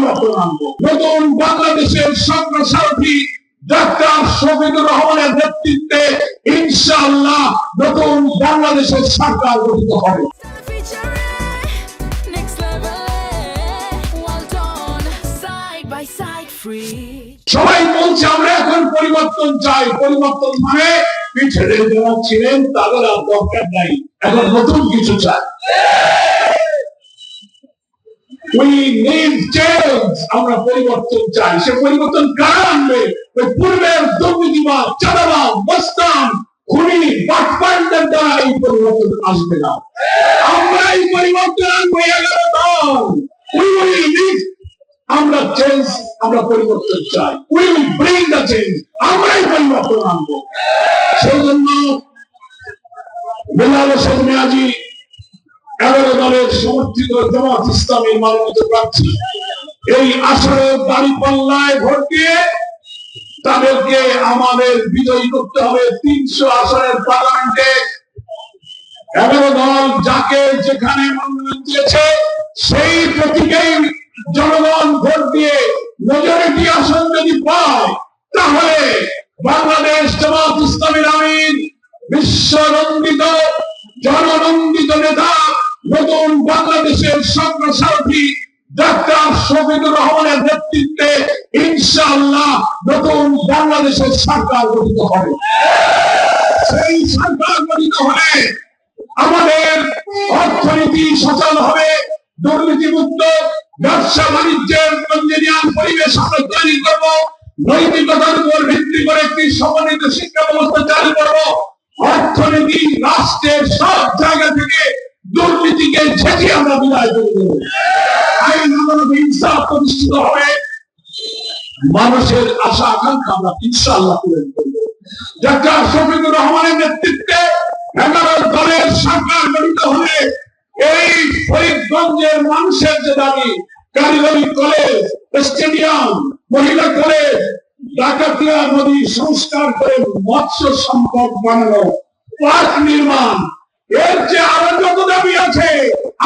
পরিবর্তন আনবো। নতুন বাংলাদেশের স্বপ্নসারথী ডাক্তার শফিকুর রহমানের নেতৃত্বে ইনশাআল্লাহ নতুন বাংলাদেশের সরকার গঠিত হবে। সবাই বলছে আমরা এখন পরিবর্তন চাই। পরিবর্তন মানে পিছনে যারা ছিলেন তাদের আর দরকার নাই, এখন নতুন কিছু চাই। We need change. আমরা পরিবর্তন চাই। সে পরিবর্তন কারা আনবে? ওই পূর্বের দুর্নীতিবাদ, চাঁদাবাদ, মস্তান, খুনি, বাটপারদের দ্বারা এই পরিবর্তন আসবে না। আমরা এই পরিবর্তন আনবো 11 দল। We will need, আমরা চেঞ্জ, আমরা পরিবর্তন চাই। We will bring the change. আমরাই পরিবর্তন আনবো। সেই জন্য বেলাল হোসেন মিয়াজি 11 দলের সমর্থিত জামাত ইসলামীর মনোনীত প্রার্থী এই আসরে দাঁড়িপাল্লায় ভোট দিয়ে তাদেরকে আমাদের বিজয়ী করতে হবে। 300 আসনের পার্লামেন্টে 11 দল যাকে যেখানে মনোনয়ন দিয়েছে সেই প্রতীকেই জনগণ ভোট দিয়ে মেজরিটি আসন যদি পায় তাহলে বাংলাদেশ জামাত ইসলামীর আমির, বিশ্বনন্দিত জননন্দিত নেতা, নতুন বাংলাদেশের স্বপ্নসারথী ডাক্তার শফিকুর রহমানের নেতৃত্বে ইনশাআল্লাহ নতুন বাংলাদেশের সরকার গঠিত হবে। সেই সরকার গঠিত হলে আমাদের অর্থনীতি সচল হবে, দুর্নীতিমুক্ত ব্যবসা বাণিজ্যের ইঞ্জিনিয়ার পরিবেশ আমরা তৈরি করবো, নৈতিকতার উপর ভিত্তি করে একটি সমন্বিত শিক্ষা ব্যবস্থা চালু করবো, অর্থনীতি রাষ্ট্রের সব জায়গা থেকে দুর্নীতিকে ঝেঁটিয়ে আমরা বিদায় করে দেব, আইন আদালত ইনসাফ প্রতিষ্ঠিত হবে, মানুষের আশা আকাঙ্ক্ষা আমরা ইনশাআল্লাহ পূরণ করব। ডাক্তার শফিকুর রহমানের নেতৃত্বে 11 দলের সরকার গঠিত হলে এই ফরিদগঞ্জের মানুষের যে দাবি, কারিগরি কলেজ, স্টেডিয়াম, মহিলা কলেজ, ডাকাতিয়া নদী সংস্কার করে মৎস্য সম্পদ বানানো, পার্ক নির্মাণ, এর যে আরো যত দাবি আছে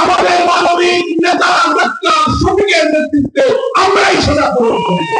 আমাদের মানবিক নেতা ডাক্তার শফিকের নেতৃত্বে আমরাই সেটা পূরণ করব।